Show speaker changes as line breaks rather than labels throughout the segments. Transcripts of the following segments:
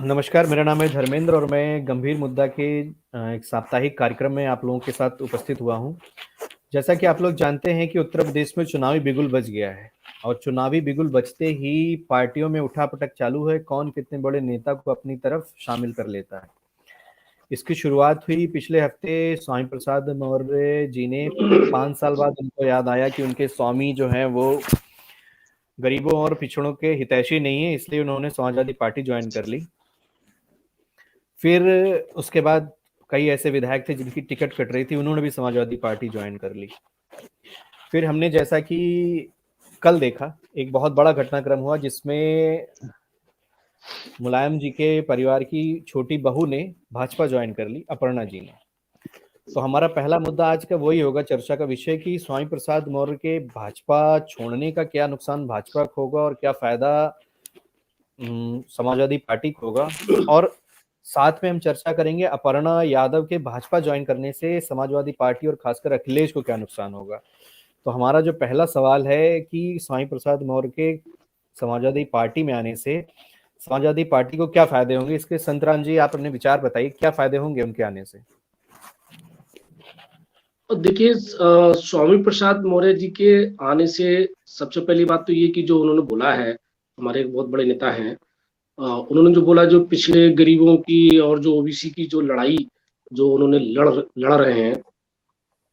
नमस्कार, मेरा नाम है धर्मेंद्र और मैं गंभीर मुद्दा के एक साप्ताहिक कार्यक्रम में आप लोगों के साथ उपस्थित हुआ हूँ। जैसा कि आप लोग जानते हैं कि उत्तर प्रदेश में चुनावी बिगुल बज गया है और चुनावी बिगुल बजते ही पार्टियों में उठापटक चालू है, कौन कितने बड़े नेता को अपनी तरफ शामिल कर लेता है। इसकी शुरुआत हुई पिछले हफ्ते स्वामी प्रसाद मौर्य जी ने 5 साल बाद उनको याद आया कि उनके स्वामी जो हैं वो गरीबों और पिछड़ों के हितैषी नहीं है, इसलिए उन्होंने समाजवादी पार्टी ज्वाइन कर ली। फिर उसके बाद कई ऐसे विधायक थे जिनकी टिकट कट रही थी, उन्होंने भी समाजवादी पार्टी ज्वाइन कर ली। फिर हमने जैसा कि कल देखा, एक बहुत बड़ा घटनाक्रम हुआ जिसमें मुलायम जी के परिवार की छोटी बहू ने भाजपा ज्वाइन कर ली, अपर्णा जी ने। तो हमारा पहला मुद्दा आज का वही होगा, चर्चा का विषय कि स्वामी प्रसाद मौर्य के भाजपा छोड़ने का क्या नुकसान भाजपा को होगा और क्या फायदा समाजवादी पार्टी को होगा। और साथ में हम चर्चा करेंगे अपर्णा यादव के भाजपा ज्वाइन करने से समाजवादी पार्टी और खासकर अखिलेश को क्या नुकसान होगा। तो हमारा जो पहला सवाल है कि स्वामी प्रसाद मौर्य के समाजवादी पार्टी में आने से समाजवादी पार्टी को क्या फायदे होंगे, इसके संतराम जी आप अपने विचार बताइए, क्या फायदे होंगे उनके आने से।
देखिए, स्वामी प्रसाद मौर्य जी के आने से सबसे पहली बात तो ये कि जो उन्होंने बोला है, हमारे एक बहुत बड़े नेता हैं, उन्होंने जो बोला, जो पिछड़े गरीबों की और जो ओबीसी की जो लड़ाई जो उन्होंने लड़ रहे हैं।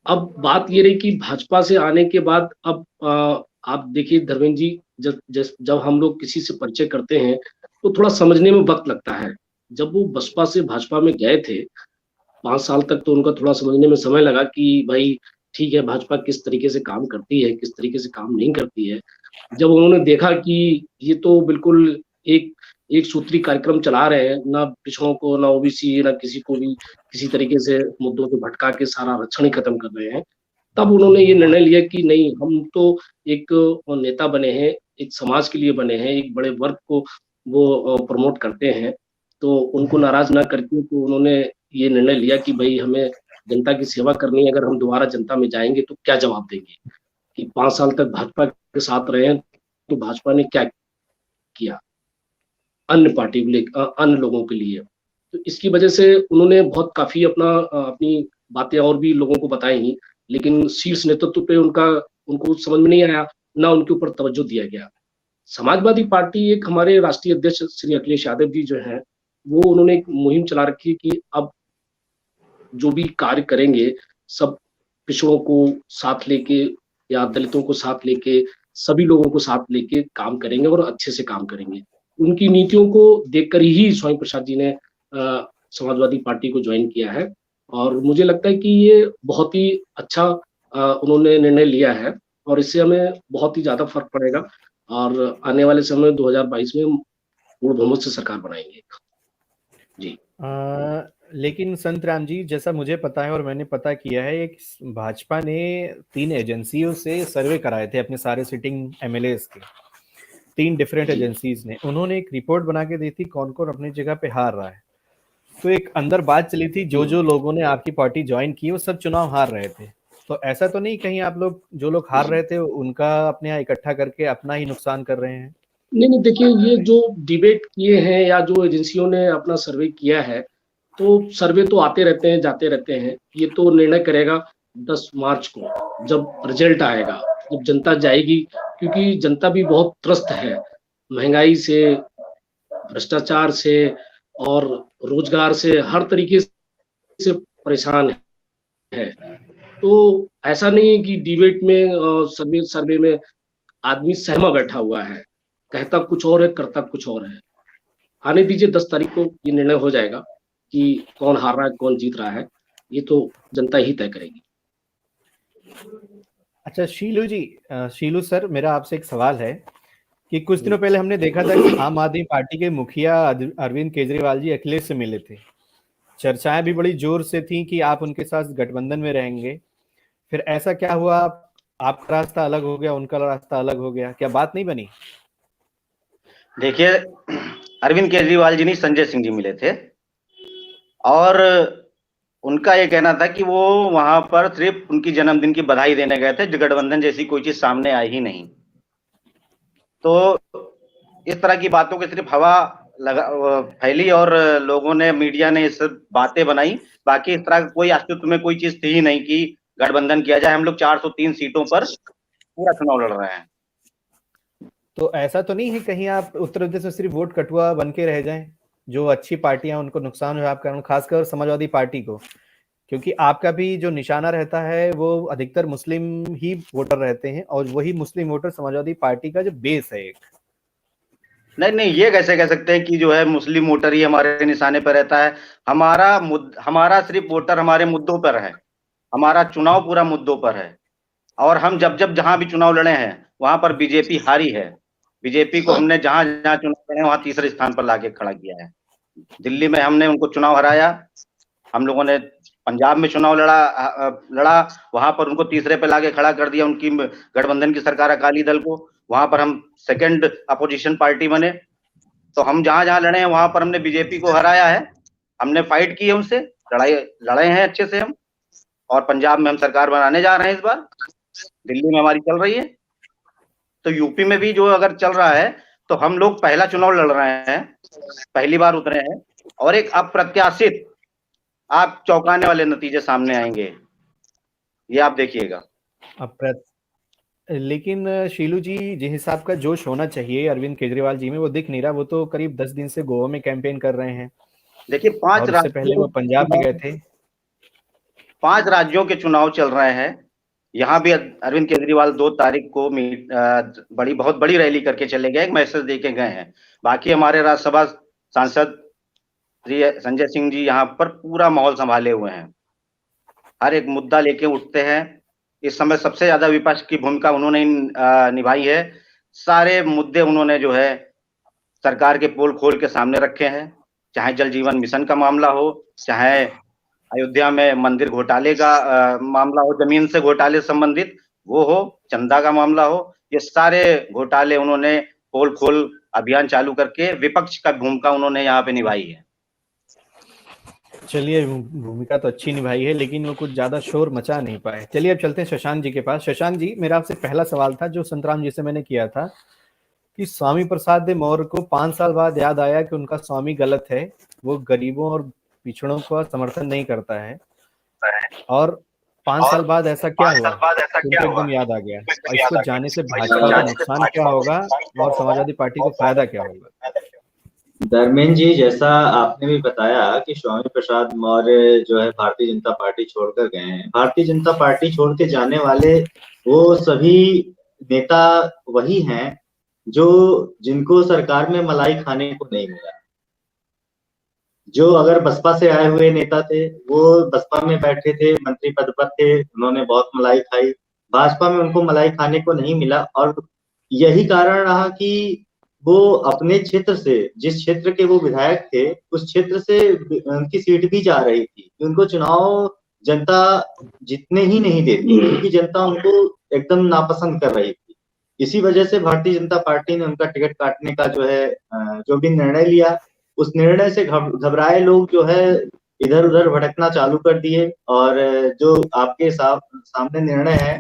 अब बात ये रही कि भाजपा से आने के बाद अब आप देखिए धर्मेंद्र जी, जब हम लोग किसी से परिचय करते हैं तो थोड़ा समझने में वक्त लगता है। जब वो बसपा से भाजपा में गए थे 5 साल तक, तो उनका थोड़ा समझने में समय लगा कि भाई ठीक है, भाजपा किस तरीके से काम करती है, किस तरीके से काम नहीं करती है। जब उन्होंने देखा कि ये तो बिल्कुल एक एक सूत्री कार्यक्रम चला रहे हैं, ना पिछड़ों को, ना ओबीसी, ना किसी को भी किसी तरीके से मुद्दों को भटका के सारा आरक्षण ही खत्म कर रहे हैं, तब उन्होंने ये निर्णय लिया कि नहीं, हम तो एक नेता बने हैं, एक समाज के लिए बने हैं, एक बड़े वर्ग को वो प्रमोट करते हैं, तो उनको नाराज ना करके तो उन्होंने ये निर्णय लिया कि भाई हमें जनता की सेवा करनी है। अगर हम दोबारा जनता में जाएंगे तो क्या जवाब देंगे कि 5 साल तक भाजपा के साथ रहे हैं, तो भाजपा ने क्या किया अन्य पार्टी को लेकर, अन्य लोगों के लिए। तो इसकी वजह से उन्होंने बहुत काफी अपनी बातें और भी लोगों को बताई, लेकिन शीर्ष नेतृत्व पे उनको समझ में नहीं आया, ना उनके ऊपर तवज्जो दिया गया। समाजवादी पार्टी, एक हमारे राष्ट्रीय अध्यक्ष श्री अखिलेश यादव जी जो हैं, वो उन्होंने एक मुहिम चला रखी है कि अब जो भी कार्य करेंगे सब पिछड़ों को साथ लेके या दलितों को साथ लेके, सभी लोगों को साथ लेके काम करेंगे और अच्छे से काम करेंगे। उनकी नीतियों को देखकर ही स्वामी प्रसाद जी ने समाजवादी पार्टी को ज्वाइन किया है, और मुझे लगता है कि ये बहुत ही अच्छा उन्होंने निर्णय लिया है, और इससे हमें बहुत ही ज्यादा फर्क पड़ेगा, और आने वाले समय 2022 में पूर्ण बहुमत से सरकार बनाएंगे जी।
लेकिन संत राम जी, जैसा मुझे पता है और मैंने पता किया है, एक भाजपा ने 3 एजेंसियों से सर्वे कराए थे अपने सारे सिटिंग एमएलएस के। 3 डिफरेंट एजेंसीज ने, उन्होंने एक रिपोर्ट बना के दी थी कौन कौन अपनी जगह पे हार रहा है। तो एक अंदर बात चली थी, जो लोगों ने आपकी पार्टी ज्वाइन की वो सब चुनाव हार रहे थे। तो ऐसा तो नहीं कहीं आप लोग, जो लोग हार रहे थे उनका अपने यहाँ इकट्ठा करके अपना ही नुकसान कर रहे हैं?
नहीं, देखिए, ये जो डिबेट किए हैं या जो एजेंसियों ने अपना सर्वे किया है, तो सर्वे तो आते रहते हैं, जाते रहते हैं। ये तो निर्णय करेगा 10 मार्च को, जब रिजल्ट आएगा, जब जनता जाएगी, क्योंकि जनता भी बहुत त्रस्त है महंगाई से, भ्रष्टाचार से और रोजगार से, हर तरीके से परेशान है। तो ऐसा नहीं है कि डिबेट में सर्वे सर्वे में आदमी सहमा बैठा हुआ है, कहता कुछ और है, करता कुछ और है। आने दीजिए, 10 तारीख को ये निर्णय हो जाएगा कि कौन हार रहा है, कौन जीत रहा है, ये तो जनता ही तय करेगी।
अच्छा शीलू सर, मेरा आपसे एक सवाल है कि कुछ दिनों पहले हमने देखा था कि आम आदमी पार्टी के मुखिया अरविंद केजरीवाल जी अखिलेश से मिले थे। चर्चाएं भी बड़ी जोर से थी कि आप उनके साथ गठबंधन में रहेंगे। फिर ऐसा क्या हुआ, आपका रास्ता अलग हो गया, उनका रास्ता अलग हो गया, क्या बात नहीं बनी?
देखिए, अरविंद केजरीवाल जी नहीं, संजय सिंह जी मिले थे, और उनका ये कहना था कि वो वहां पर सिर्फ उनकी जन्मदिन की बधाई देने गए थे, गठबंधन जैसी कोई चीज सामने आई ही नहीं। तो इस तरह की बातों की सिर्फ हवा फैली और लोगों ने, मीडिया ने इस बातें बनाई। बाकी इस तरह कोई अस्तित्व में कोई चीज थी ही नहीं कि गठबंधन किया जाए। हम लोग 403 सीटों पर पूरा चुनाव लड़ रहे हैं।
तो ऐसा तो नहीं है कहीं आप उत्तर प्रदेश में सिर्फ वोट कटुआ बन के रह जाएं, जो अच्छी पार्टियां उनको नुकसान हो आपका, खासकर समाजवादी पार्टी को, क्योंकि आपका भी जो निशाना रहता है वो अधिकतर मुस्लिम ही वोटर रहते हैं और वही मुस्लिम वोटर समाजवादी पार्टी का जो बेस है एक।
नहीं, ये कैसे कह सकते हैं कि जो है मुस्लिम वोटर ही हमारे निशाने पर रहता है। हमारा सिर्फ वोटर हमारे मुद्दों पर है, हमारा चुनाव पूरा मुद्दों पर है। और हम जब जहां भी चुनाव लड़े हैं वहां पर बीजेपी हारी है। बीजेपी को हमने जहां चुनाव लड़े वहां तीसरे स्थान पर लाके खड़ा किया है। दिल्ली में हमने उनको चुनाव हराया, हम लोगों ने पंजाब में चुनाव लड़ा, वहां पर उनको तीसरे पे लाके खड़ा कर दिया, उनकी गठबंधन की सरकार अकाली दल को। वहां पर हम सेकंड अपोजिशन पार्टी बने। तो हम जहां लड़े हैं वहां पर हमने बीजेपी को हराया है, हमने फाइट की है उनसे, लड़े हैं अच्छे से हम। और पंजाब में हम सरकार बनाने जा रहे हैं इस बार, दिल्ली में हमारी चल रही है, तो यूपी में भी जो अगर चल रहा है तो हम लोग पहला चुनाव लड़ रहे हैं, पहली बार उतरे हैं और एक अप्रत्याशित, आप चौंकाने वाले नतीजे सामने आएंगे, ये आप देखिएगा।
लेकिन शीलू जी, जिस हिसाब का जोश होना चाहिए अरविंद केजरीवाल जी में वो दिख नहीं रहा। वो तो करीब 10 दिन से गोवा में कैंपेन कर रहे हैं।
देखिए,
उससे पहले वो पंजाब में गए थे।
5 राज्यों के चुनाव चल रहे हैं। यहाँ भी अरविंद केजरीवाल 2 तारीख को बहुत बड़ी रैली करके चले गए, एक मैसेज देके गए हैं। बाकी हमारे राज्यसभा सांसद श्री संजय सिंह जी यहाँ पर पूरा माहौल संभाले हुए हैं, हर एक मुद्दा लेके उठते हैं। इस समय सबसे ज्यादा विपक्ष की भूमिका उन्होंने निभाई है। सारे मुद्दे उन्होंने जो है सरकार के पोल खोल के सामने रखे हैं, चाहे जल जीवन मिशन का मामला हो, चाहे अयोध्या में मंदिर घोटाले का मामला हो, जमीन से घोटाले संबंधित वो हो, चंदा का मामला हो, ये सारे घोटाले उन्होंने पोल खोल अभियान चालू करके विपक्ष का भूमिका उन्होंने यहाँ पे निभाई है।
चलिए, भूमिका तो अच्छी निभाई है, लेकिन वो कुछ ज्यादा शोर मचा नहीं पाए। चलिए अब चलते हैं शशांक जी के पास। शशांक जी, मेरा आपसे पहला सवाल था जो संतराम जी से मैंने किया था कि स्वामी प्रसाद मौर्य को 5 साल बाद याद आया कि उनका स्वामी गलत है, वो गरीबों और पिछड़ों का समर्थन नहीं करता है, और 5 साल बाद ऐसा क्या हुआ उनको एकदम याद आ गया। और इसको जाने से भाजपा को नुकसान क्या होगा और समाजवादी पार्टी को फायदा क्या होगा?
धर्मेंद्र जी, जैसा आपने भी बताया कि स्वामी प्रसाद मौर्य जो है भारतीय जनता पार्टी छोड़कर गए हैं। भारतीय जनता पार्टी छोड़ के जाने वाले वो सभी नेता वही हैं जो जिनको सरकार में मलाई खाने को नहीं मिला। जो अगर बसपा से आए हुए नेता थे वो बसपा में बैठे थे, मंत्री पद पर थे, उन्होंने बहुत मलाई खाई। भाजपा में उनको मलाई खाने को नहीं मिला और यही कारण रहा कि वो अपने क्षेत्र से, जिस क्षेत्र के वो विधायक थे, उस क्षेत्र से उनकी सीट भी जा रही थी। उनको चुनाव जनता जीतने ही नहीं देती, क्योंकि जनता उनको एकदम नापसंद कर रही थी। इसी वजह से भारतीय जनता पार्टी ने उनका टिकट काटने का जो भी निर्णय लिया, उस निर्णय से घबराए लोग जो है इधर उधर भटकना चालू कर दिए। और जो आपके सामने निर्णय है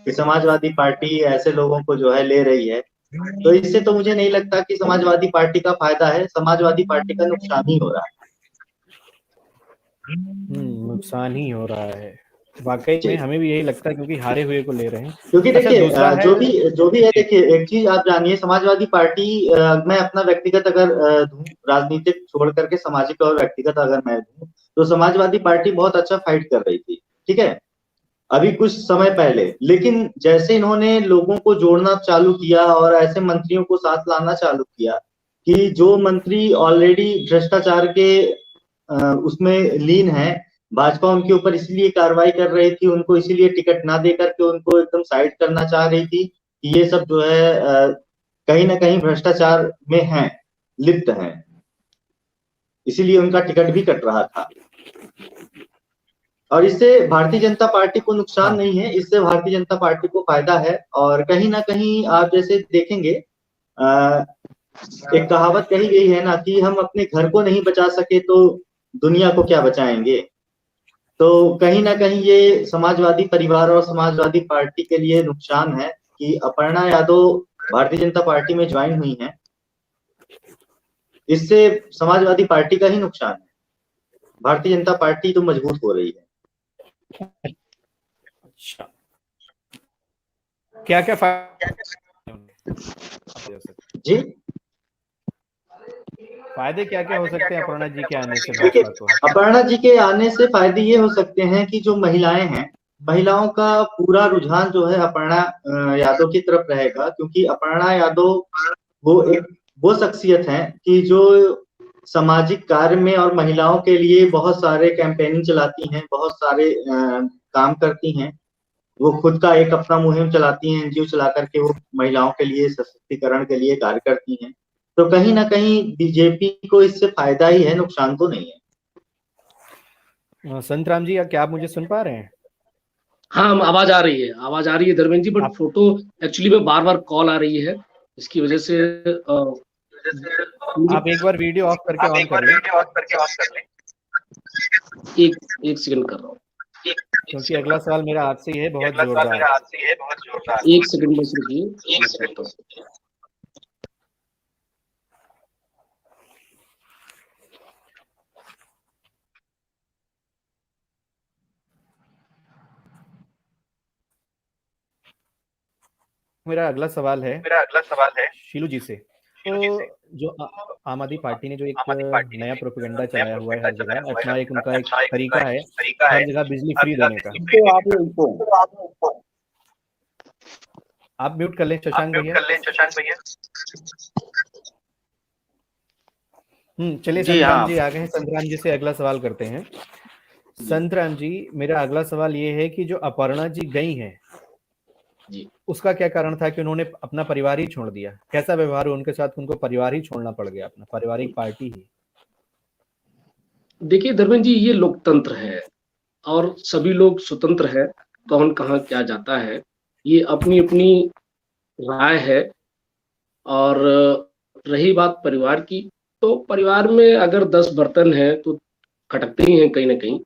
कि समाजवादी पार्टी ऐसे लोगों को जो है ले रही है, तो इससे तो मुझे नहीं लगता कि समाजवादी पार्टी का फायदा है, समाजवादी पार्टी का नुकसान ही हो रहा है।
नुकसान ही हो रहा है वाकई में, हमें भी यही लगता है, क्योंकि हारे हुए को ले रहे हैं।
क्योंकि देखिए जो भी है, देखिए एक चीज आप जानिए, समाजवादी पार्टी, मैं अपना व्यक्तिगत अगर राजनीतिक छोड़ करके सामाजिक और व्यक्तिगत अगर मैं दूं, तो समाजवादी पार्टी बहुत अच्छा फाइट कर रही थी, ठीक है, अभी कुछ समय पहले। लेकिन जैसे इन्होंने लोगों को जोड़ना चालू किया और ऐसे मंत्रियों को साथ लाना चालू किया कि जो मंत्री ऑलरेडी भ्रष्टाचार के उसमें लीन है, भाजपा उनके ऊपर इसलिए कार्रवाई कर रही थी, उनको इसीलिए टिकट ना दे करके उनको एकदम साइड करना चाह रही थी कि ये सब जो है कहीं ना कहीं भ्रष्टाचार में है, लिप्त है, इसीलिए उनका टिकट भी कट रहा था। और इससे भारतीय जनता पार्टी को नुकसान नहीं है, इससे भारतीय जनता पार्टी को फायदा है। और कहीं ना कहीं आप जैसे देखेंगे, एक कहावत कही गई है ना कि हम अपने घर को नहीं बचा सके तो दुनिया को क्या बचाएंगे। तो कहीं ना कहीं ये समाजवादी परिवार और समाजवादी पार्टी के लिए नुकसान है कि अपर्णा यादव भारतीय जनता पार्टी में ज्वाइन हुई हैं। इससे समाजवादी पार्टी का ही नुकसान है। भारतीय जनता पार्टी तो मजबूत हो रही है।
अच्छा, क्या क्या
जी,
फायदे क्या क्या हो सकते हैं अपर्णा जी के आने से
देखिए,
भाजपा को?
अपर्णा जी के आने से फायदे ये हो सकते हैं कि जो महिलाएं हैं, महिलाओं का पूरा रुझान जो है अपर्णा यादव की तरफ रहेगा, क्योंकि अपर्णा यादव वो शख्सियत है कि जो सामाजिक कार्य में और महिलाओं के लिए बहुत सारे कैंपेनिंग चलाती हैं, बहुत सारे काम करती हैं। वो खुद का एक अपना मुहिम चलाती हैं, एनजीओ चला करके वो महिलाओं के लिए सशक्तिकरण के लिए कार्य करती हैं। तो कहीं ना कहीं बीजेपी को इससे फायदा ही है, नुकसान तो नहीं है।
संतराम जी, क्या आप मुझे सुन पा रहे हैं?
हाँ, आवाज आ रही है Dharmendra ji, but photo actually में बार बार कॉल आ रही है, इसकी वजह से
आप एक बार वीडियो ऑफ करके ऑन कर लें।
एक सेकंड कर रहा हूँ,
क्योंकि अगला सवाल मेरा आपसे ही है, बहुत जोरदार।
एक सेकंड बस रुकिए।
मेरा अगला सवाल है शीलू जी से। तो जो आम आदमी पार्टी ने जो एक नया प्रोपेगेंडा चलाया हुआ है हर जगह, अपना एक उनका एक तरीका है हर जगह बिजली फ्री देने का। आप म्यूट कर लें शशांक भैया। चलिए संतराम जी आ गए हैं, संतराम जी से अगला सवाल करते हैं। संतराम जी, मेरा अगला सवाल ये है कि जो अपर्णा जी गई हैं
जी,
उसका क्या कारण था कि उन्होंने अपना परिवार ही छोड़ दिया? कैसा व्यवहार है उनके साथ, उनको परिवार ही छोड़ना पड़ गया, अपना पारिवारिक पार्टी ही?
देखिए धर्मेंद्र जी, ये लोकतंत्र है और सभी लोग स्वतंत्र है, कौन कहाँ क्या जाता है ये अपनी अपनी राय है। और रही बात परिवार की, तो परिवार में अगर 10 बर्तन हैं तो खटकते ही हैं कहीं ना कहीं।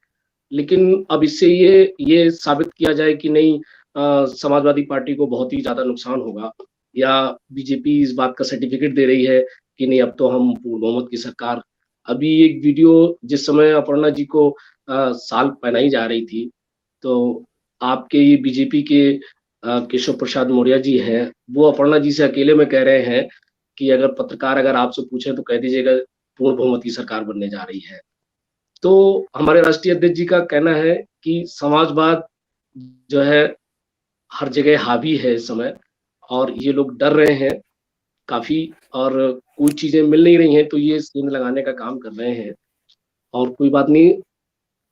लेकिन अब इससे ये साबित किया जाए कि नहीं समाजवादी पार्टी को बहुत ही ज्यादा नुकसान होगा, या बीजेपी इस बात का सर्टिफिकेट दे रही है कि नहीं अब तो हम पूर्ण बहुमत की सरकार। अभी एक वीडियो जिस समय अपर्णा जी को साल पहनाई जा रही थी, तो आपके ये बीजेपी के केशव प्रसाद मौर्य जी हैं, वो अपर्णा जी से अकेले में कह रहे हैं कि अगर पत्रकार अगर आपसे पूछे तो कह दीजिएगा पूर्ण बहुमत की सरकार बनने जा रही है। तो हमारे राष्ट्रीय अध्यक्ष जी का कहना है कि समाजवाद जो है हर जगह हावी है इस समय, और ये लोग डर रहे हैं काफी, और कोई चीजें मिल नहीं रही हैं तो ये सेंध लगाने का काम कर रहे हैं। और कोई बात नहीं,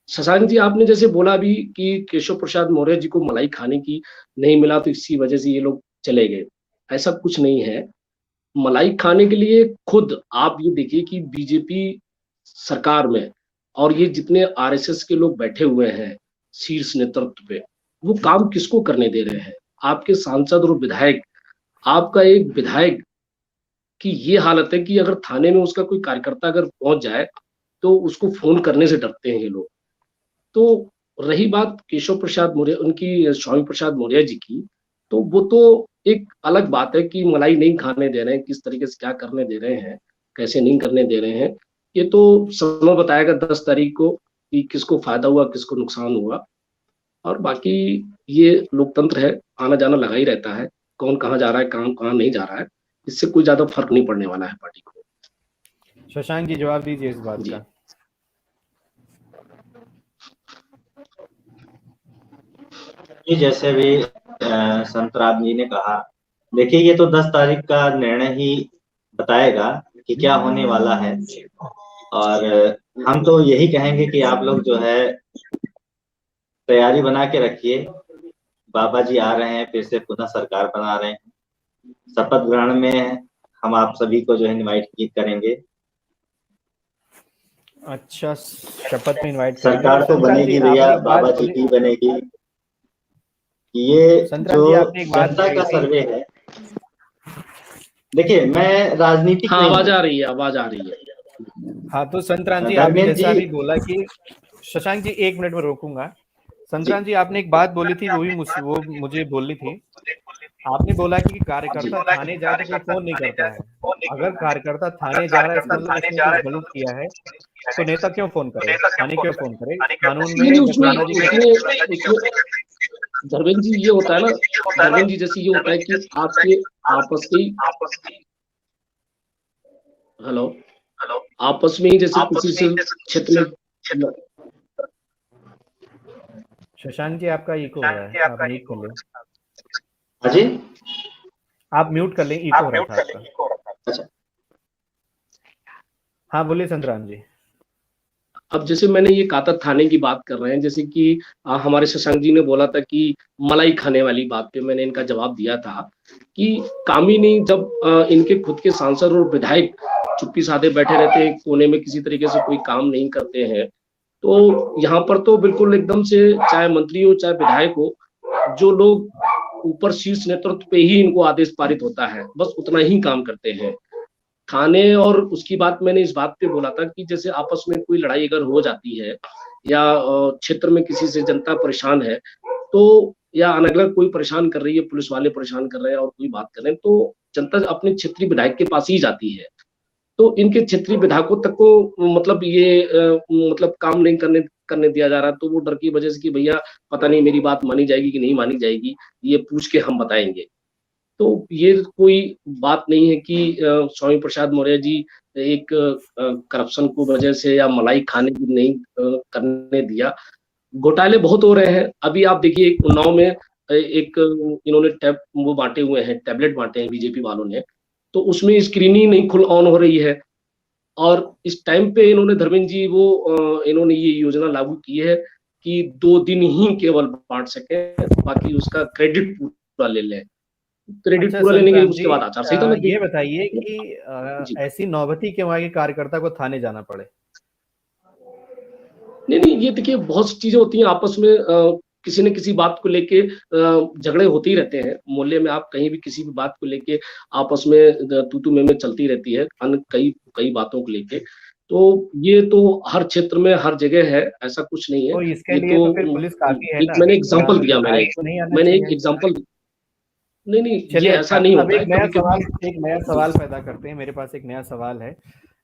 शशांक जी आपने जैसे बोला भी कि केशव प्रसाद मौर्य जी को मलाई खाने की नहीं मिला तो इसी वजह से ये लोग चले गए, ऐसा कुछ नहीं है। मलाई खाने के लिए खुद आप ये देखिए कि बीजेपी सरकार में और ये जितने आरएसएस के लोग बैठे हुए हैं शीर्ष नेतृत्व पे, वो काम किसको करने दे रहे हैं? आपके सांसद और विधायक, आपका एक विधायक की ये हालत है कि अगर थाने में उसका कोई कार्यकर्ता अगर पहुंच जाए तो उसको फोन करने से डरते हैं ये लोग। तो रही बात केशव प्रसाद मौर्य, उनकी स्वामी प्रसाद मौर्य जी की, तो वो तो एक अलग बात है कि मलाई नहीं खाने दे रहे हैं, किस तरीके से क्या करने दे रहे हैं, कैसे नहीं करने दे रहे हैं, ये तो समय बताएगा 10 तारीख को कि किसको फायदा हुआ किसको नुकसान हुआ। और बाकी ये लोकतंत्र है, आना जाना लगा ही रहता है, कौन कहाँ जा रहा है काम कहाँ नहीं जा रहा है, इससे कोई ज्यादा फर्क नहीं पड़ने वाला है पार्टी को।
शशांक जी जवाब दीजिए इस बात का।
जी, जैसे भी संतराम जी ने कहा, देखिए ये तो 10 तारीख का निर्णय ही बताएगा कि क्या होने वाला है। और हम तो यही कहेंगे कि आप लोग जो है तैयारी बना के रखिए, बाबा जी आ रहे हैं, फिर से पुनः सरकार बना रहे हैं। शपथ ग्रहण में हम आप सभी को जो है इनवाइट करेंगे।
अच्छा, शपथ में इनवाइट
सरकार तो बनेगी भैया, बाबा जी की बनेगी। ये जो जनता का सर्वे है, देखिए मैं राजनीतिक
हाँ, आवाज आ रही है।
हाँ, तो संतराम जी आपने जैसा भी बोला कि शशांक जी 1 मिनट में रोकूंगा। संतराम जी आपने एक बात बोली थी, वो मुझे बोलनी थी आपने बोला कि कार्यकर्ता थाने जाए तो कोई फोन नहीं करता है। अगर कार्यकर्ता थाने जा रहा है इसका मतलब उसने कुछ गलत किया है, तो नेता क्यों फोन करे, थाने क्यों फोन करे? कानून
नहीं
में
उसमें
धर्मेंद्र जी
धर्मेंद्र जी ये होता है ना, धर्मेंद्र जी जैसे ये होता है कि आपके आपस के हेलो आपस में ही जैसे किसी से क्षेत्र में
शशांक जी आपका इको हो रहा है, आप म्यूट कर लें।
अजय
आप म्यूट कर लें, इको हो रहा था आपका।
अच्छा
हाँ बोलिए संतराम जी।
अब जैसे मैंने ये कहा था थाने की बात कर रहे हैं, जैसे कि हमारे शशांक जी ने बोला था कि मलाई खाने वाली बात पे मैंने इनका जवाब दिया था कि काम ही नहीं, जब इनके खुद के सांसद और विधायक चुप्पी साधे बैठे रहते हैं कोने में, किसी तरीके से कोई काम नहीं करते हैं, तो यहाँ पर तो बिल्कुल एकदम से चाहे मंत्री हो चाहे विधायक हो, जो लोग ऊपर शीर्ष नेतृत्व पे ही इनको आदेश पारित होता है, बस उतना ही काम करते हैं। थाने और उसकी बात मैंने इस बात पे बोला था कि जैसे आपस में कोई लड़ाई अगर हो जाती है या क्षेत्र में किसी से जनता परेशान है, तो या अनगलग कोई परेशान कर रही है, पुलिस वाले परेशान कर रहे हैं और कोई बात कर रहे हैं, तो जनता अपने क्षेत्रीय विधायक के पास ही जाती है। तो इनके क्षेत्रीय विधायकों तक को मतलब ये मतलब काम नहीं करने दिया जा रहा, तो वो डर की वजह से कि भैया पता नहीं मेरी बात मानी जाएगी कि नहीं मानी जाएगी, ये पूछ के हम बताएंगे। तो ये कोई बात नहीं है कि स्वामी प्रसाद मौर्य जी एक करप्शन को वजह से या मलाई खाने की नहीं करने दिया। घोटाले बहुत हो रहे हैं। अभी आप देखिए उन्नाव में एक इन्होंने वो बांटे हुए हैं, टैबलेट बांटे हैं बीजेपी वालों ने, तो उसमें स्क्रीनिंग नहीं खुल ऑन हो रही है। और इस टाइम पे इन्होंने धर्मेंद्र जी इन्होंने ये योजना लागू की है कि 2 दिन ही केवल बांट सके, बाकी उसका क्रेडिट पूरा ले लें। क्रेडिट पूरा लेने के उसके बाद आचार संहिता लग गई।
ये बताइए कि ऐसी नौबती क्यों आई कि कार्यकर्ता को थाने जाना पड़े?
नहीं ये देखिए बहुत सी चीजें होती हैं आपस में, किसी न किसी बात को लेके झगड़े होते ही रहते हैं। मोहल्ले में आप कहीं भी किसी भी बात को लेके आपस में तू में चलती रहती है, अन्य कई बातों को लेके। तो ये तो हर क्षेत्र में हर जगह है, ऐसा कुछ नहीं है।
तो इसके लिए तो फिर पुलिस काफी है ना।
मैंने एग्जांपल दिया, मैंने एक एग्जांपल नहीं ये ऐसा नहीं होता है।
एक नया सवाल पैदा करते हैं, मेरे पास एक नया सवाल है,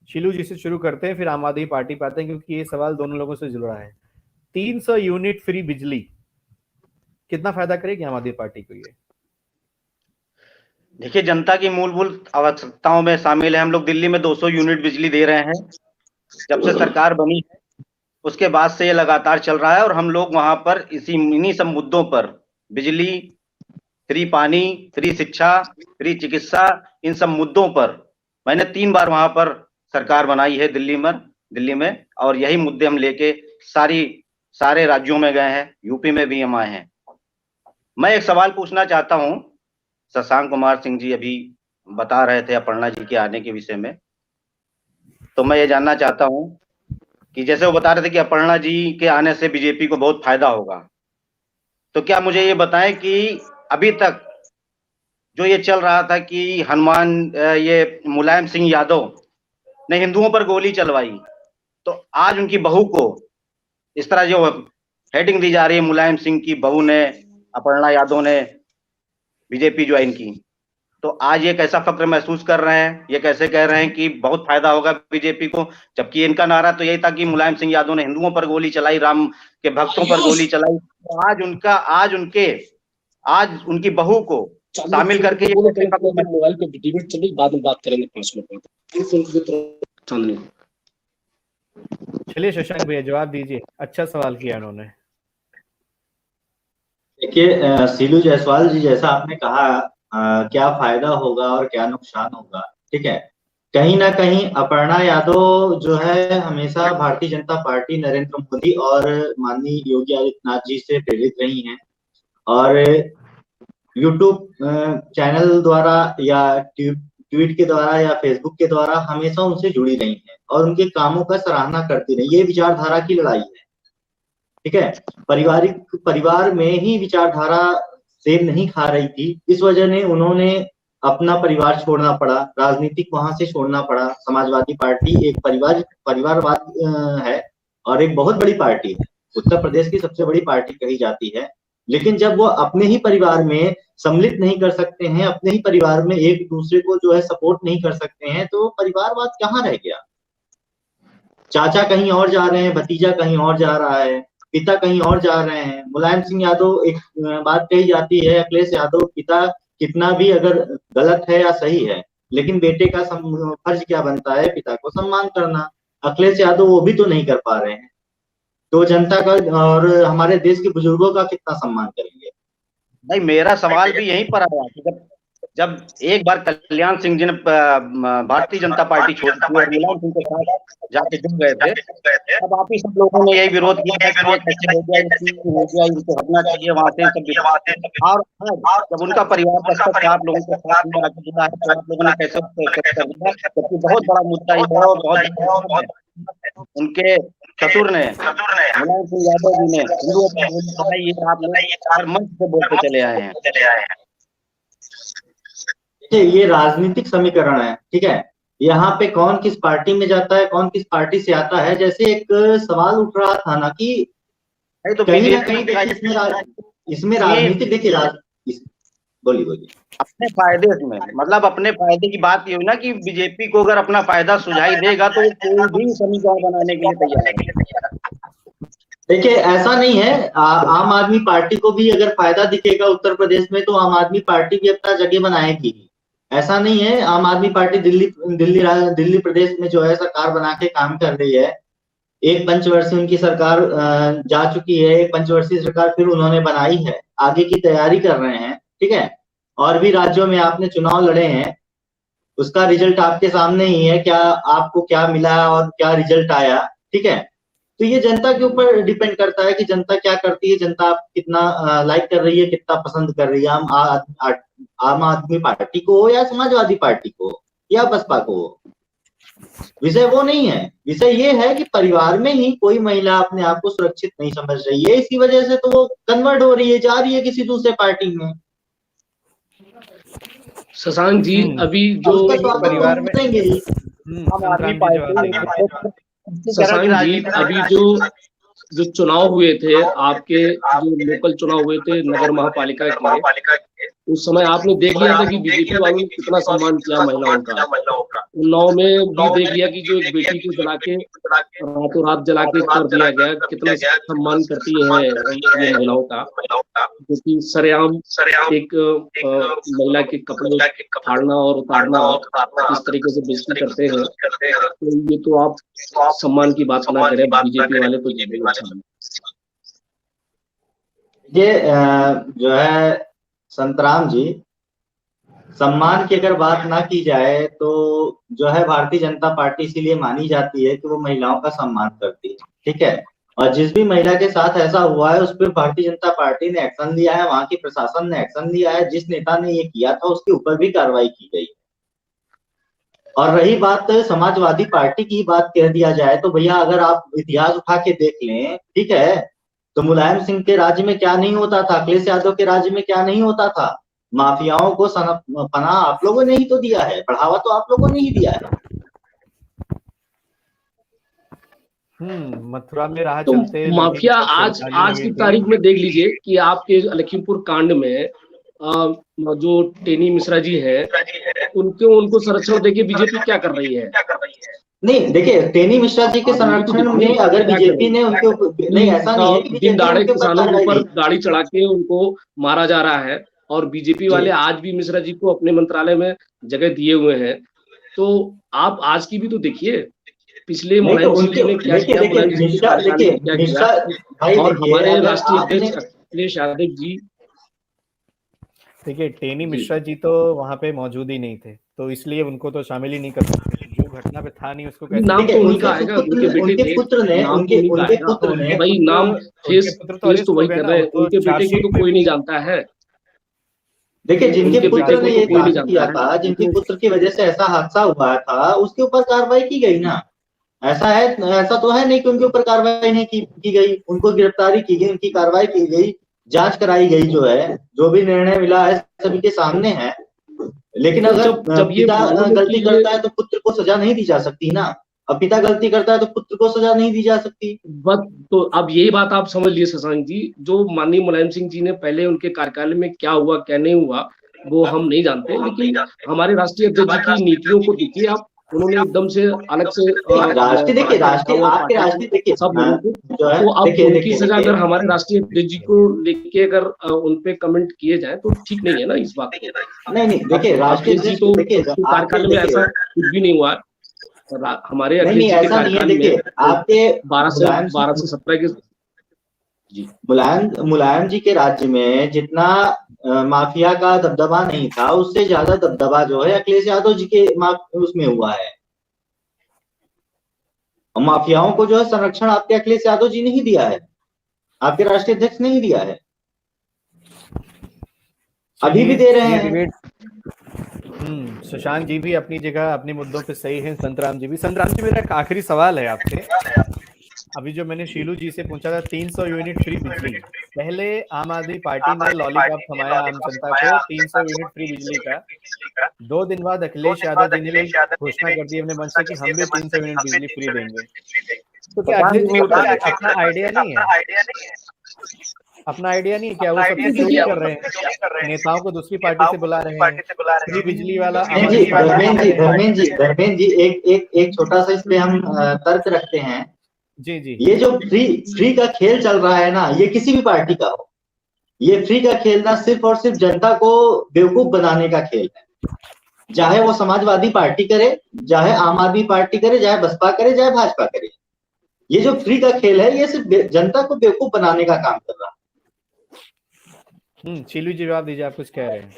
शिलू जी से शुरू करते हैं फिर आम आदमी पार्टी पे आते हैं, क्योंकि ये सवाल दोनों लोगों से जुड़ रहा है। 300 यूनिट फ्री बिजली कितना फायदा करेगी आम आदमी पार्टी को? ये
देखिए जनता की मूलभूत आवश्यकताओं में शामिल है। हम लोग दिल्ली में 200 यूनिट बिजली दे रहे हैं, जब से सरकार बनी है उसके बाद से ये लगातार चल रहा है। और हम लोग वहां पर इन्हीं सब मुद्दों पर, बिजली, फ्री पानी, फ्री शिक्षा, फ्री चिकित्सा, इन सब मुद्दों पर मैंने 3 बार वहां पर सरकार बनाई है दिल्ली में, और यही मुद्दे हम लेके सारे राज्यों में गए हैं, यूपी में भी हम आए हैं। मैं एक सवाल पूछना चाहता हूं, शशांक कुमार सिंह जी अभी बता रहे थे अपर्णा जी के आने के विषय में, तो मैं ये जानना चाहता हूं कि जैसे वो बता रहे थे कि अपर्णा जी के आने से बीजेपी को बहुत फायदा होगा, तो क्या मुझे ये बताएं कि अभी तक जो ये चल रहा था कि ये मुलायम सिंह यादव ने हिंदुओं पर गोली चलवाई, तो आज उनकी बहू को इस तरह जो हेडिंग दी जा रही है, मुलायम सिंह की बहू ने, अपर्णा यादव ने बीजेपी ज्वाइन की, तो आज ये कैसा फक्र महसूस कर रहे हैं? ये कैसे कह रहे हैं कि बहुत फायदा होगा बीजेपी को, जबकि इनका नारा तो यही था कि मुलायम सिंह यादव ने हिंदुओं पर गोली चलाई, राम के भक्तों पर गोली चलाई। तो आज उनकी बहू को शामिल करके
मोबाइल पे डिबेट चल रही, बाद में बात करेंगे 5 मिनट में।
चलिए शशांक भैया जवाब दीजिए, अच्छा सवाल किया उन्होंने।
देखिए सीलू जायसवाल जी, जैसा आपने कहा क्या फायदा होगा और क्या नुकसान होगा, ठीक है। कहीं ना कहीं अपर्णा यादव जो है हमेशा भारतीय जनता पार्टी, नरेंद्र मोदी और माननीय योगी आदित्यनाथ जी से प्रेरित रही हैं, और यूट्यूब चैनल द्वारा या ट्वीट के द्वारा या फेसबुक के द्वारा हमेशा उनसे जुड़ी रही हैं और उनके कामों का सराहना करती रही। ये विचारधारा की लड़ाई है, ठीक है। परिवार में ही विचारधारा सेब नहीं खा रही थी, इस वजह ने उन्होंने अपना परिवार छोड़ना पड़ा, राजनीतिक वहां से छोड़ना पड़ा। समाजवादी पार्टी एक परिवारवाद है और एक बहुत बड़ी पार्टी है, उत्तर प्रदेश की सबसे बड़ी पार्टी कही जाती है, लेकिन जब वो अपने ही परिवार में सम्मिलित नहीं कर सकते हैं, अपने ही परिवार में एक दूसरे को जो है सपोर्ट नहीं कर सकते हैं, तो परिवारवाद कहाँ रह गया? चाचा कहीं और जा रहे हैं, भतीजा कहीं और जा रहा है, पिता कहीं और जा रहे हैं। मुलायम सिंह यादव, एक बात कही जाती है, अखिलेश यादव पिता कितना भी अगर गलत है या सही है, लेकिन बेटे का फर्ज क्या बनता है? पिता को सम्मान करना। अखिलेश यादव वो भी तो नहीं कर पा रहे हैं, तो जनता का और हमारे देश के बुजुर्गों का कितना सम्मान करेंगे?
नहीं, मेरा सवाल भी यहीं पर आया कि जब एक बार कल्याण सिंह जी ने भारतीय जनता पार्टी छोड़ दी और मुलायम सिंह के साथ जाके जुड़ गए थे, तब आप ही सब लोगों ने यही विरोध किया था कि कैसे हो गया, इनको हटना चाहिए वहां से सब। और जब उनका परिवार का सब आप लोगों के साथ में आके जुड़ा है, तो आप लोगों ने कैसे कर दिया? जबकि बहुत बड़ा मुद्दा ये है और बहुत उनके ससुर ने, मुलायम सिंह यादव जी ने हिंदुओं पर ये आप लोग हर मंच से बोलते चले आए हैं।
ये राजनीतिक समीकरण है, ठीक है। यहाँ पे कौन किस पार्टी में जाता है, कौन किस पार्टी से आता है, जैसे एक सवाल उठ रहा था ना कि
तो
कहीं ना कहीं इसमें राजनीतिक, देखिए बोलिए
अपने फायदे में, मतलब अपने फायदे की बात ये हुई ना कि बीजेपी को अगर अपना फायदा सुझाई देगा तो कोई भी समीकरण बनाने के लिए तैयार है।
देखिए ऐसा नहीं है, आम आदमी पार्टी को भी अगर फायदा दिखेगा उत्तर प्रदेश में तो आम आदमी पार्टी भी अपना जगह बनाएगी। ऐसा नहीं है, आम आदमी पार्टी दिल्ली प्रदेश में जो है सरकार बना के काम कर रही है। एक पंचवर्षीय उनकी सरकार जा चुकी है, एक पंचवर्षीय सरकार फिर उन्होंने बनाई है, आगे की तैयारी कर रहे हैं, ठीक है। और भी राज्यों में आपने चुनाव लड़े हैं, उसका रिजल्ट आपके सामने ही है, क्या आपको क्या मिला और क्या रिजल्ट आया, ठीक है। तो ये जनता के ऊपर डिपेंड करता है कि जनता क्या करती है, जनता कितना लाइक कर रही है, कितना पसंद कर रही है आम आदमी पार्टी को या समाजवादी पार्टी को या बसपा को। विषय वो नहीं है, विषय ये है कि परिवार में ही कोई महिला अपने आप को सुरक्षित नहीं समझ रही है, इसी वजह से तो वो कन्वर्ट हो रही है, जा रही है किसी दूसरे पार्टी में।
शशांक जी, अभी जो
परिवार में
शशांक जी, अभी जो चुनाव हुए थे आपके, जो लोकल चुनाव हुए थे नगर महापालिका के, उस समय आपने देख लिया था कि बीजेपी वालों ने कितना सम्मान किया महिलाओं का। उन्नाव में भी देख लिया कि जो एक बेटी को जला के रातों रात जला के कर दिया गया, कितना सम्मान करती है ये महिलाओं का, जो कि सरेआम एक महिला के कपड़े फाड़ना और उतारना इस तरीके से बेइज्जती करते हैं। तो ये तो आप सम्मान की बात ना करें, बीजेपी वाले तो
ये जो है संतराम जी, सम्मान की अगर बात ना की जाए तो जो है भारतीय जनता पार्टी इसीलिए मानी जाती है कि वो महिलाओं का सम्मान करती है, ठीक है। और जिस भी महिला के साथ ऐसा हुआ है उस पर भारतीय जनता पार्टी ने एक्शन लिया है, वहां की प्रशासन ने एक्शन लिया है, जिस नेता ने ये किया था उसके ऊपर भी कार्रवाई की गई। और रही बात समाजवादी पार्टी की बात कह दिया जाए तो भैया अगर आप इतिहास उठा के देख लें, ठीक है, तो मुलायम सिंह के राज्य में क्या नहीं होता था, अखिलेश यादव के राज्य में क्या नहीं होता था। माफियाओं को पनाह आप लोगों ने ही तो दिया है, बढ़ावा तो आप लोगों ने ही दिया है।
मथुरा में राह
तो
चलते
माफिया आज की तारीख में देख लीजिए कि आपके लखीमपुर कांड में जो टेनी मिश्रा जी है, उनको संरक्षण देके बीजेपी क्या कर रही है?
नहीं देखिए, टेनी मिश्रा जी के संरक्षण में अगर बीजेपी ने उनके ऊपर, नहीं ऐसा नहीं है कि
दिन दहाड़े किसानों के ऊपर गाड़ी चढ़ा के उनको मारा जा रहा है, और बीजेपी वाले आज भी मिश्रा जी को अपने मंत्रालय में जगह दिए हुए हैं। तो आप आज की भी तो देखिए, पिछले मुलायम सिंह जी ने क्या किया, और हमारे राष्ट्रीय अध्यक्ष अखिलेश यादव जी,
देखिए टेनी मिश्रा जी तो वहां पे मौजूद ही नहीं थे, तो इसलिए उनको तो शामिल ही नहीं कर सकते। जो घटना पे था नहीं उसको कैसे
नाम तो उनका आएगा, उनके पुत्र ने भाई नाम फेस तो वही कर रहे हैं, उनके बेटे को तो कोई नहीं जानता है।
देखिए जिनके पुत्र ने ये काम किया था, जिनके पुत्र की वजह से ऐसा हादसा हुआ था, उसके ऊपर कार्रवाई की गई ना। ऐसा तो है नहीं कि उनके ऊपर कार्रवाई नहीं की गई, उनको गिरफ्तारी की गई, उनकी कार्रवाई की गई, जांच कराई गई, जो है जो भी निर्णय मिला है सभी के सामने है। लेकिन अगर जब पिता गलती करता है तो पुत्र को सजा नहीं दी जा सकती ना। अब पिता गलती करता है तो पुत्र को सजा नहीं दी जा सकती।
बस तो अब यही बात आप समझ लिए शशांक जी, जो माननीय मुलायम सिंह जी ने पहले उनके कार्यकाल में क्या हुआ क्या नहीं हुआ वो हम नहीं जानते, लेकिन हमारे राष्ट्रीय अध्यक्ष जी की नीतियों को देखिए आप, उन्होंने एकदम से अलग से
राष्ट्रीय देखिए, राष्ट्रीय आपके राष्ट्रीय देखिए
सब लोगों को,
जो है,
तो अब
देखिए
उनकी
देखिए
सजा
देखिए
अगर हमारे राष्ट्रीय अध्यक्ष जी को लेके अगर उनपे कमेंट किए जाए तो ठीक नहीं है ना इस बात को।
नहीं देखिए, राष्ट्रीय
जी
अध्यक्ष
तो
देखिए
कार्यकाल में ऐसा कुछ भी नहीं हुआ, हमारे अध्यक्ष
नहीं
जी के
ऐसा नहीं है।
कार्यकाल
देखिए
में
आपके
12 से 17 के जी
मुलायम जी के राज्य में जितना माफिया का दबदबा नहीं था, उससे ज्यादा दबदबा जो है अखिलेश यादव जी के उसमें हुआ है। और माफियाओं को जो है संरक्षण आपके अखिलेश यादव जी ने ही दिया है, आपके राष्ट्रीय अध्यक्ष ने ही दिया है, अभी भी दे रहे हैं।
सुशांत जी भी अपनी जगह अपने मुद्दों पे सही हैं, संतराम जी भी। संतराम जी, मेरा एक आखिरी सवाल है आपसे। अभी जो मैंने शीलू जी से पूछा था 300 यूनिट फ्री बिजली, पहले आम आदमी पार्टी ने लॉलीपॉप थमाया आम जनता को 300 यूनिट फ्री बिजली का। 2 दिन बाद अखिलेश यादव जी ने भी घोषणा कर दी अपने मंच से कि हम भी 300 यूनिट बिजली फ्री देंगे। तो क्या अखिलेश जी के पास अपना आइडिया नहीं है? अपना आइडिया नहीं, क्या वो सब चोरी कर रहे हैं, नेताओं को दूसरी पार्टी से बुला रहे हैं, फ्री बिजली वाला
धर्मेंद्र जी एक छोटा सा इस पे हम तर्क रखते हैं।
जी जी,
ये जो फ्री का खेल चल रहा है ना, ये किसी भी पार्टी का हो, ये फ्री का खेल ना सिर्फ और सिर्फ जनता को बेवकूफ बनाने का खेल है। चाहे वो समाजवादी पार्टी करे, चाहे आम आदमी पार्टी करे, चाहे बसपा करे, चाहे भाजपा करे, ये जो फ्री का खेल है ये सिर्फ जनता को बेवकूफ बनाने का काम कर रहा है।
शीलू जी जवाब दीजिए, आप कुछ कह रहे हैं।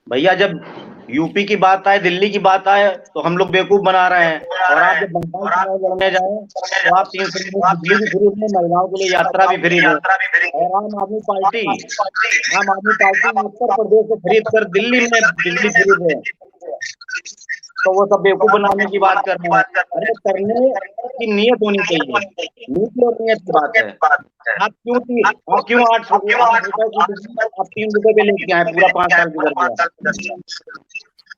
भैया जब यूपी की बात आए, दिल्ली की बात आए तो हम लोग बेवकूफ बना रहे हैं, और आप जब बंगाल चुनाव लड़ने जाए तो आप 300 यूनिट बिजली भी फ्री दें, महिलाओं के लिए यात्रा भी फ्री दें, और आम आदमी पार्टी उत्तर प्रदेश से खरीद कर दिल्ली में बिजली फ्री दें, तो वो सब बेवकूफ बनाने की बात कर रहे हैं। अरे करने की नीयत होनी चाहिए, नीति और नीयत की बात है। आप क्यों 8 रुपए आप 3 रुपए पे लेके आए पूरा 5 साल गुजर गया।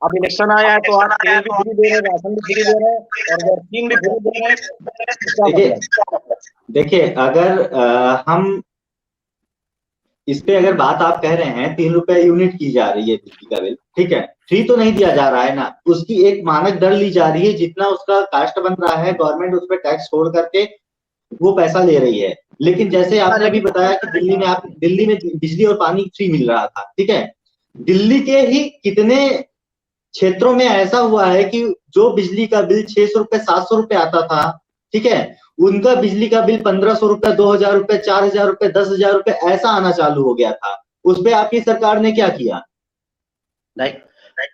अब इलेक्शन आया है तो आप तेल भी फ्री दे रहे हैं, राशन भी फ्री दे रहे हैं, और वैक्सीन भी फ्री दे रहे हैं।
देखिए अगर हम इस पे अगर बात आप कह रहे हैं 3 रुपए यूनिट की जा रही है बिजली का बिल, ठीक है, फ्री तो नहीं दिया जा रहा है ना, उसकी एक मानक दर ली जा रही है, जितना उसका कास्ट बन रहा है गवर्नमेंट उस पर टैक्स छोड़ करके वो पैसा ले रही है। लेकिन जैसे आपने अभी बताया कि दिल्ली में बिजली और पानी फ्री मिल रहा था, ठीक है, दिल्ली के ही कितने क्षेत्रों में ऐसा हुआ है कि जो बिजली का बिल 600 रुपए 700 रुपए आता था, ठीक है, उनका बिजली का बिल 1500 रुपए 2000 रुपए 4000 रुपए 10,000 रुपए ऐसा आना चालू हो गया था। उस पे आपकी सरकार ने क्या किया?
नहीं,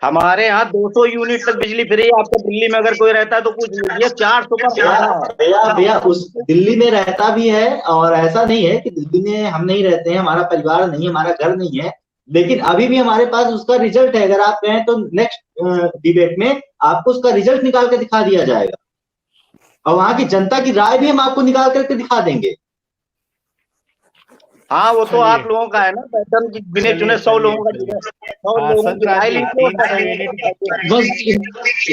हमारे यहाँ 200 यूनिट तक बिजली फ्री है। आपको दिल्ली में अगर कोई रहता है तो कुछ लीजिए, 400 पर
भैया उस दिल्ली में रहता भी है, और ऐसा नहीं है कि दिल्ली में हम नहीं रहते हैं, हमारा परिवार नहीं है, हमारा घर नहीं है, लेकिन अभी भी हमारे पास उसका रिजल्ट है। अगर आप कहें तो नेक्स्ट डिबेट में आपको उसका रिजल्ट निकाल कर दिखा दिया जाएगा, और वहां की जनता की राय भी हम आपको निकाल करके दिखा देंगे।
हाँ, वो तो आप लोगों का है ना पैटर्न की, गिने चुने 100 लोगों का 100 लोगों की राय लीजिए।
बस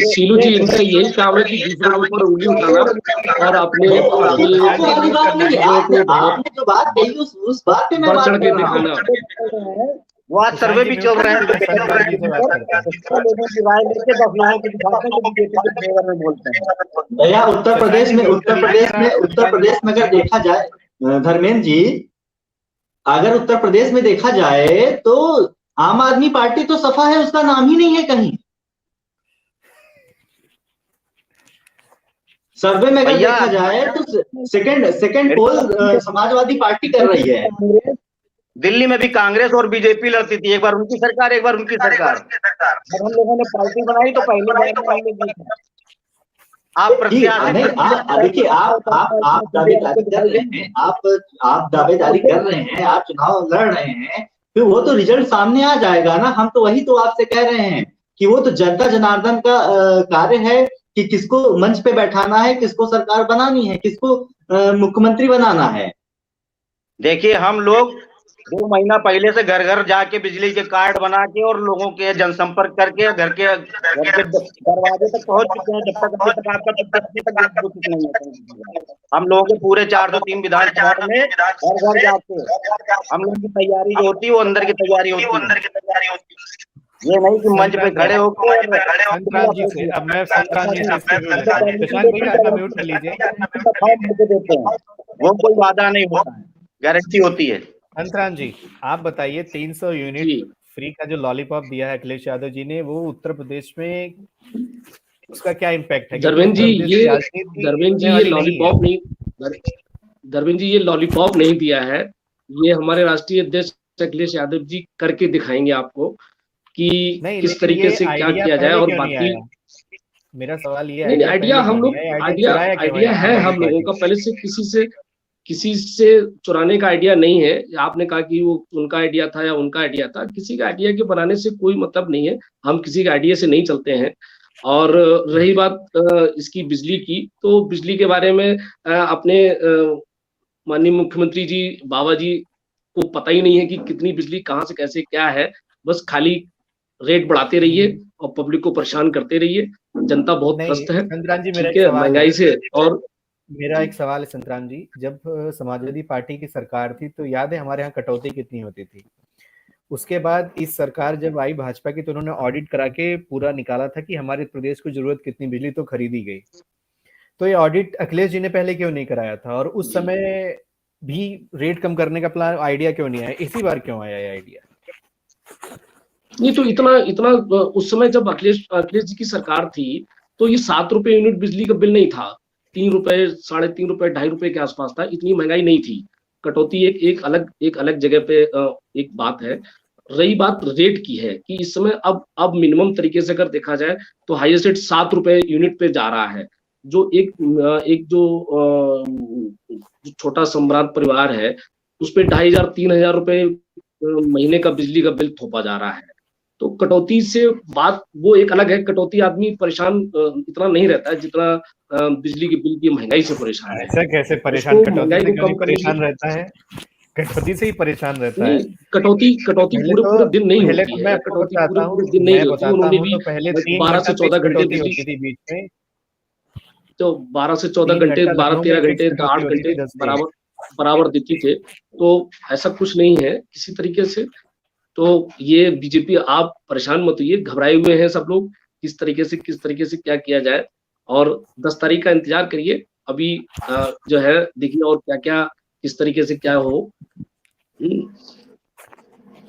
शीलू जी इनका यही काम है कि दूसरों के ऊपर उंगली उठाना और अपने
आपने जो बात कही उस बात पे मैं
बढ़ चढ़ के दिखाना।
वो आज सर्वे भी चल रहे हैं, लोगों की राय लेके 10 लोगों की दिखाते हैं, बीजेपी के फेवर में बोलते हैं।
भैया उत्तर प्रदेश में अगर देखा जाए धर्मेंद्र जी, अगर उत्तर प्रदेश में देखा जाए तो आम आदमी पार्टी तो सफा है, उसका नाम ही नहीं है कहीं। सर्वे में अगर देखा जाए तो सेकंड पोल समाजवादी पार्टी कर रही है।
दिल्ली में भी कांग्रेस और बीजेपी लड़ती थी, एक बार उनकी सरकार एक बार उनकी सरकार। जब हम लोगों ने पार्टी बनाई तो पहले आप
देखिए आप दावेदारी कर रहे हैं, आप दावेदारी कर रहे हैं, आप चुनाव लड़ रहे हैं, फिर वो तो रिजल्ट सामने आ जाएगा ना। हम तो वही तो आपसे कह रहे हैं कि वो तो जनता जनार्दन का कार्य है कि किसको मंच पे बैठाना है, किसको सरकार बनानी है, किसको मुख्यमंत्री बनाना है।
देखिए हम लोग 2 महीना पहले से घर घर जाके बिजली के कार्ड बना के और लोगों के जनसंपर्क करके घर के दरवाजे तक पहुंच चुके हैं। जब तक अभी तक आपका तक नहीं है। हम लोगों के पूरे 403 विधानसभा में घर घर जाके हम लोगों की तैयारी जो होती है वो अंदर की तैयारी होती है। ये नहीं कि मंच पे खड़े होकर
संक्रांत जी से अब मैं संक्रांत जी से शशांक भैया आपका म्यूट कर लीजिए।
देते हैं, वो कोई वादा नहीं होता है, गारंटी होती है।
संक्रांत जी आप बताइए 300 यूनिट फ्री का जो लॉलीपॉप दिया है अखिलेश यादव जी ने, वो उत्तर प्रदेश में उसका क्या इम्पैक्ट है?
धर्मेंद्र जी ये लॉलीपॉप नहीं, धर्मेंद्र जी ये लॉलीपॉप नहीं दिया है, ये हमारे राष्ट्रीय अध्यक्ष अखिलेश यादव जी करके दिखाएंगे आपको कि किस तरीके से क्या किया जाए। और बाकी
मेरा सवाल ये
है, आइडिया हम लोग आइडिया है हम लोगों का, पहले से किसी से चुराने का आइडिया नहीं है। आपने कहा कि वो उनका आइडिया था या उनका आइडिया था, किसी का आइडिया के बनाने से कोई मतलब नहीं है, हम किसी के आइडिया से नहीं चलते हैं। और रही बात इसकी बिजली की, तो बिजली के बारे में अपने माननीय मुख्यमंत्री जी बाबा जी को पता ही नहीं है कि कितनी बिजली कहाँ से कैसे क्या है, बस खाली रेट बढ़ाते रहिए और पब्लिक को परेशान करते रहिए। जनता बहुत त्रस्त है, ठीक है, महंगाई से। और
मेरा एक सवाल है संक्रांत जी, जब समाजवादी पार्टी की सरकार थी तो याद है हमारे यहाँ कटौती कितनी होती थी? उसके बाद इस सरकार जब आई भाजपा की तो उन्होंने ऑडिट करा के पूरा निकाला था कि हमारे प्रदेश को जरूरत कितनी बिजली, तो खरीदी गई। तो ये ऑडिट अखिलेश जी ने पहले क्यों नहीं कराया था? और उस समय भी रेट कम करने का प्लान आइडिया क्यों नहीं आया? इसी बार क्यों आया ये आइडिया?
नहीं तो इतना उस समय जब अखिलेश जी की सरकार थी तो ये 7 रुपए यूनिट बिजली का बिल नहीं था, 3 रुपए, 3.5 रुपए, 2.5 रुपए के आसपास था। इतनी महंगाई नहीं थी। कटौती एक अलग जगह पे एक बात है। रही बात रेट की है कि इस समय अब मिनिमम तरीके से अगर देखा जाए तो हाईएस्ट रेट 7 रुपए यूनिट पे जा रहा है। जो एक जो छोटा सम्राट परिवार है उस पे 2,500-3,000 रुपए महीने का बिजली का बिल थोपा जा रहा है। तो कटौती से बात वो एक अलग है, कटौती आदमी परेशान इतना नहीं रहता है जितना बिजली के बिल की महंगाई से परेशान है।
ऐसा कैसे परेशान? कटौती से कभी परेशान रहता है? कटौती से ही परेशान रहता है?
कटौती पूरे दिन नहीं होती है, कटौती पूरे दिन नहीं होती। उन्होंने भी 12 से 14 घंटे बिजली थी बीच में, तो 12 से 14 घंटे, 12-13 घंटे, 8 घंटे बराबर देती थे। तो ऐसा कुछ नहीं है किसी तरीके से। तो ये बीजेपी, आप परेशान मत होइए, घबराए हुए हैं सब लोग किस तरीके से क्या किया जाए। और 10 तारीख का इंतजार करिए, अभी जो है देखिए और क्या किस तरीके से क्या हो।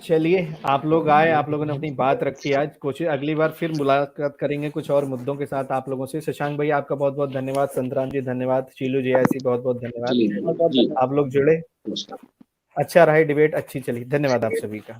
चलिए आप लोग आए, आप लोगों ने अपनी बात रखी आज। कोशिश अगली बार फिर मुलाकात करेंगे कुछ और मुद्दों के साथ आप लोगों से। शशांक भाई आपका बहुत बहुत धन्यवाद, संतराम जी धन्यवाद, शीलू जी ऐसी बहुत बहुत धन्यवाद, आप लोग जुड़े। अच्छा रहा डिबेट, अच्छी चली। धन्यवाद आप सभी का।